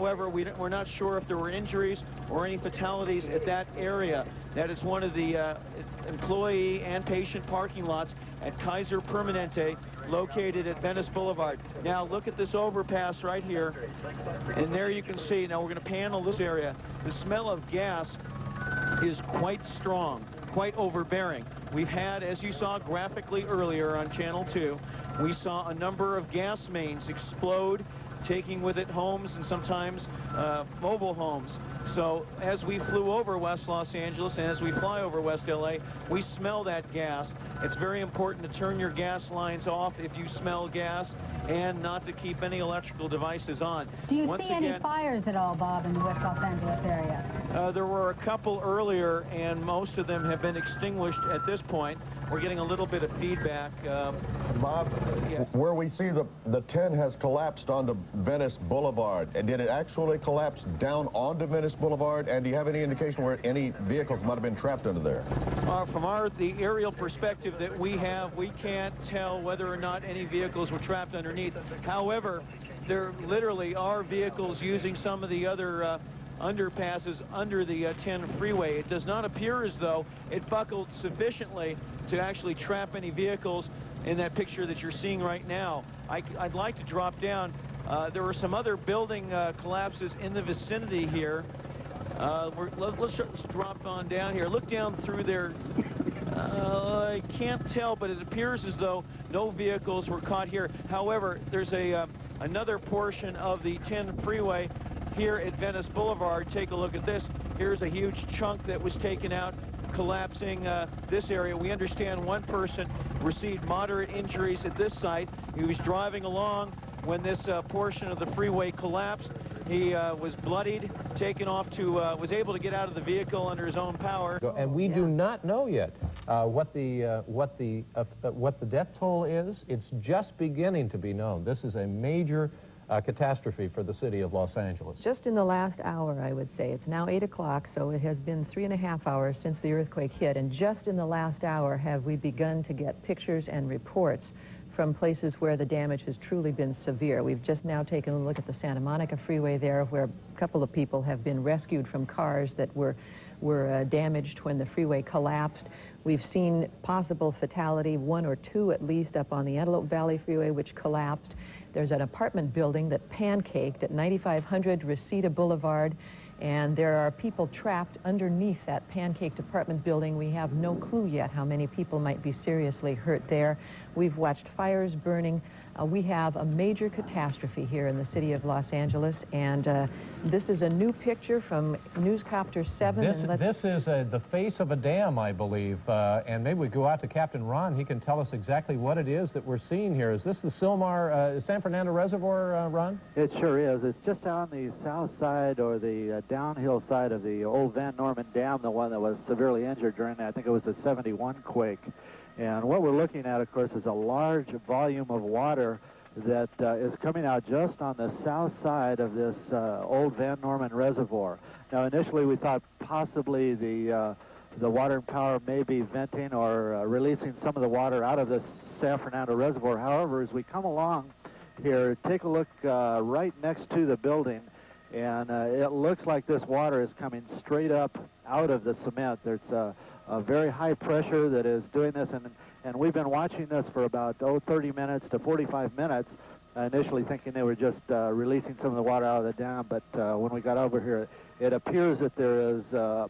However, we're not sure if there were injuries or any fatalities at that area. That is one of the employee and patient parking lots at Kaiser Permanente, located at Venice Boulevard. Now look at this overpass right here, and there you can see, now we're going to panel this area. The smell of gas is quite strong, quite overbearing. We've had, as you saw graphically earlier on Channel 2, we saw a number of gas mains explode, taking with it homes and sometimes mobile homes. So as we flew over West Los Angeles and as we fly over West LA, we smell that gas. It's very important to turn your gas lines off if you smell gas, and not to keep any electrical devices on. Do you see any fires at all, Bob, in the West Los Angeles area? There were a couple earlier, and most of them have been extinguished at this point. We're getting a little bit of feedback. Bob, yes. Where we see the 10 has collapsed onto Venice Boulevard, and did it actually collapse down onto Venice Boulevard? And do you have any indication where any vehicles might have been trapped under there? From the aerial perspective that we have, we can't tell whether or not any vehicles were trapped underneath. However, there literally are vehicles using some of the other underpasses under the 10 freeway. It does not appear as though it buckled sufficiently to actually trap any vehicles in that picture that you're seeing right now. I'd like to drop down. There were some other building collapses in the vicinity here. Let's drop on down here. Look down through there. I can't tell, but it appears as though no vehicles were caught here. However, there's another portion of the 10 freeway here at Venice Boulevard. Take a look at this. Here's a huge chunk that was taken out, collapsing this area. We understand one person received moderate injuries at this site. He was driving along when this portion of the freeway collapsed. He was bloodied, taken off to, was able to get out of the vehicle under his own power. And we do not know yet what the death toll is. It's just beginning to be known. This is a major catastrophe for the city of Los Angeles. Just in the last hour, I would say. It's now 8 o'clock, so it has been 3.5 hours since the earthquake hit, and just in the last hour have we begun to get pictures and reports from places where the damage has truly been severe. We've just now taken a look at the Santa Monica freeway there, where a couple of people have been rescued from cars that were damaged when the freeway collapsed. We've seen possible fatality, 1 or 2 at least, up on the Antelope Valley Freeway, which collapsed. There's an apartment building that pancaked at 9500 Reseda Boulevard, and there are people trapped underneath that pancaked apartment building. We have no clue yet how many people might be seriously hurt there. We've watched fires burning. We have a major catastrophe here in the city of Los Angeles, and this is a new picture from Newscopter 7. This is the face of a dam, I believe, and maybe we go out to Captain Ron. He can tell us exactly what it is that we're seeing here. Is this the San Fernando Reservoir, Ron? It sure is. It's just on the south side, or the downhill side of the old Van Norman Dam, the one that was severely injured during, I think it was the 71 quake. And what we're looking at, of course, is a large volume of water that is coming out just on the south side of this old Van Norman Reservoir. Now, initially we thought possibly the water and power may be venting or releasing some of the water out of this San Fernando Reservoir. However, as we come along here, take a look right next to the building, and it looks like this water is coming straight up out of the cement. There's a very high pressure that is doing this, and we've been watching this for about 30 minutes to 45 minutes, initially thinking they were just releasing some of the water out of the dam, but when we got over here, it appears that there is a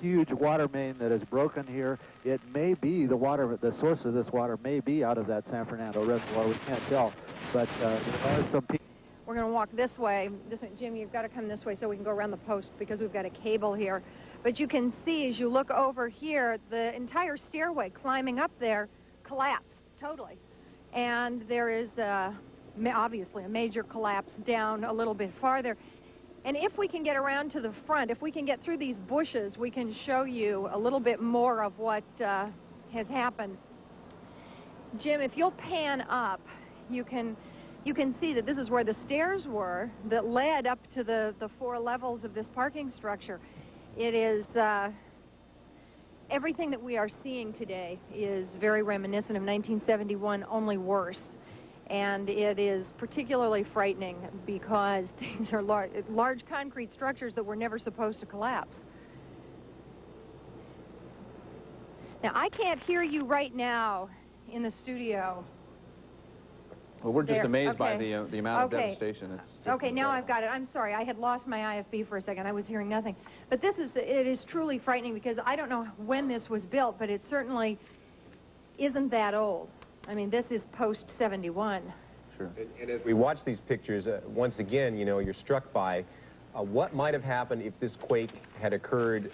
huge water main that is broken here. It may be the source of this water may be out of that San Fernando Reservoir. We can't tell, but there are some people. We're going to walk this way. Jim, you've got to come this way so we can go around the post, because we've got a cable here. But you can see, as you look over here, the entire stairway climbing up there collapsed totally. And there is obviously a major collapse down a little bit farther. And if we can get around to the front, if we can get through these bushes, we can show you a little bit more of what has happened. Jim, if you'll pan up, you can see that this is where the stairs were that led up to the 4 levels of this parking structure. It is, everything that we are seeing today is very reminiscent of 1971, only worse. And it is particularly frightening because these are large concrete structures that were never supposed to collapse. Now, I can't hear you right now in the studio. Well, we're just There, amazed by okay. the amount of Okay. devastation. It's just Okay, now incredible. I've got it. I'm sorry, I had lost my IFB for a second. I was hearing nothing. But it is truly frightening because I don't know when this was built, but it certainly isn't that old. I mean, this is post-71. Sure. And as we watch these pictures, once again, you know, you're struck by what might have happened if this quake had occurred,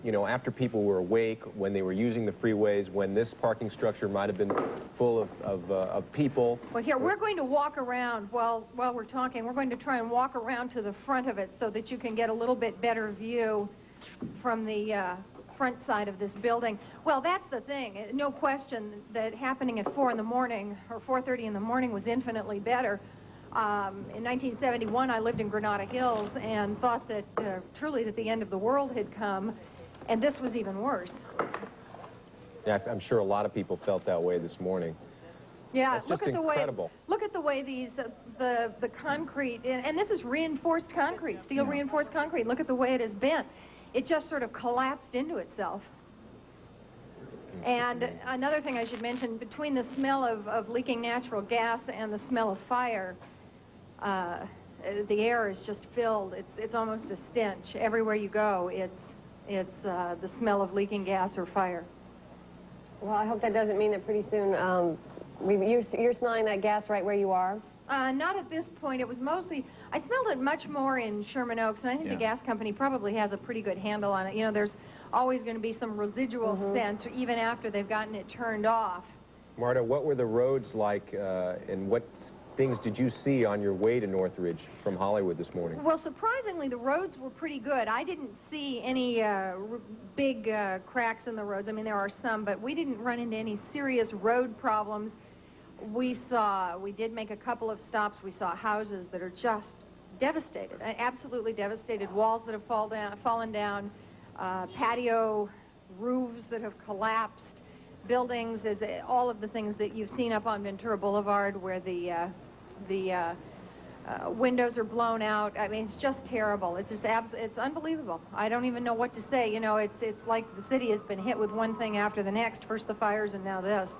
you know, after people were awake, when they were using the freeways, when this parking structure might have been full of people. Well, here, we're going to walk around while we're talking. We're going to try and walk around to the front of it so that you can get a little bit better view from the front side of this building. Well, that's the thing. No question that happening at 4 in the morning or 4:30 in the morning was infinitely better. In 1971, I lived in Granada Hills and thought that truly that the end of the world had come, and this was even worse. Yeah, I'm sure a lot of people felt that way this morning. Yeah, That's just look at the incredible. way. Look at the way these the concrete, and this is reinforced concrete, steel reinforced concrete. Look at the way it is bent. It just sort of collapsed into itself. And another thing I should mention, between the smell of leaking natural gas and the smell of fire, the air is just filled. It's almost a stench. Everywhere you go, it's the smell of leaking gas or fire. Well, I hope that doesn't mean that pretty soon you're smelling that gas right where you are. Not at this point. It was mostly, I smelled it much more in Sherman Oaks, and I think the gas company probably has a pretty good handle on it. You know, there's always going to be some residual scent even after they've gotten it turned off. Marta, what were the roads like, and what things did you see on your way to Northridge from Hollywood this morning? Well, surprisingly, the roads were pretty good. I didn't see any big cracks in the roads. I mean, there are some, but we didn't run into any serious road problems. We did make a couple of stops. We saw houses that are just devastated, absolutely devastated, walls that have fallen down, patio roofs that have collapsed, buildings, all of the things that you've seen up on Ventura Boulevard where the windows are blown out. I mean, it's just terrible. It's just it's unbelievable. I don't even know what to say. You know, it's like the city has been hit with one thing after the next. First the fires and now this.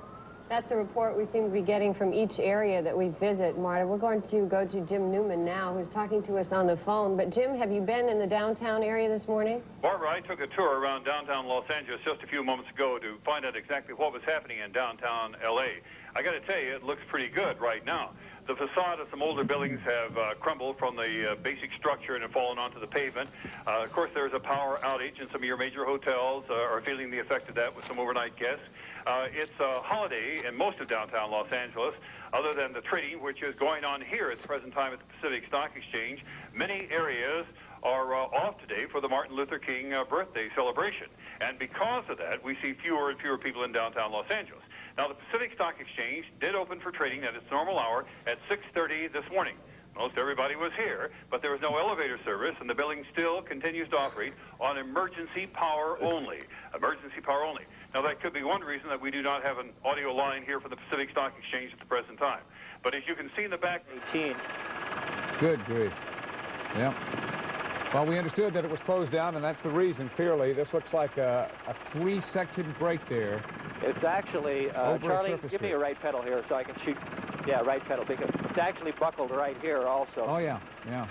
That's the report we seem to be getting from each area that we visit, Marta. We're going to go to Jim Newman now, who's talking to us on the phone. But, Jim, have you been in the downtown area this morning? Barbara, I took a tour around downtown Los Angeles just a few moments ago to find out exactly what was happening in downtown L.A. I got to tell you, it looks pretty good right now. The facade of some older buildings have crumbled from the basic structure and have fallen onto the pavement. Of course, there's a power outage, and some of your major hotels are feeling the effect of that with some overnight guests. It's a holiday in most of downtown Los Angeles, other than the trading, which is going on here at the present time at the Pacific Stock Exchange. Many areas are off today for the Martin Luther King birthday celebration. And because of that, we see fewer and fewer people in downtown Los Angeles. Now, the Pacific Stock Exchange did open for trading at its normal hour at 6:30 this morning. Most everybody was here, but there was no elevator service, and the building still continues to operate on emergency power only. Emergency power only. Now, that could be one reason that we do not have an audio line here for the Pacific Stock Exchange at the present time. But as you can see in the back, 18. Good grief. Yeah. Well, we understood that it was closed down, and that's the reason, clearly. This looks like a three-section break there. It's actually, Charlie, give me a right pedal here so I can shoot. Yeah, right pedal, because it's actually buckled right here also. Oh, yeah, yeah.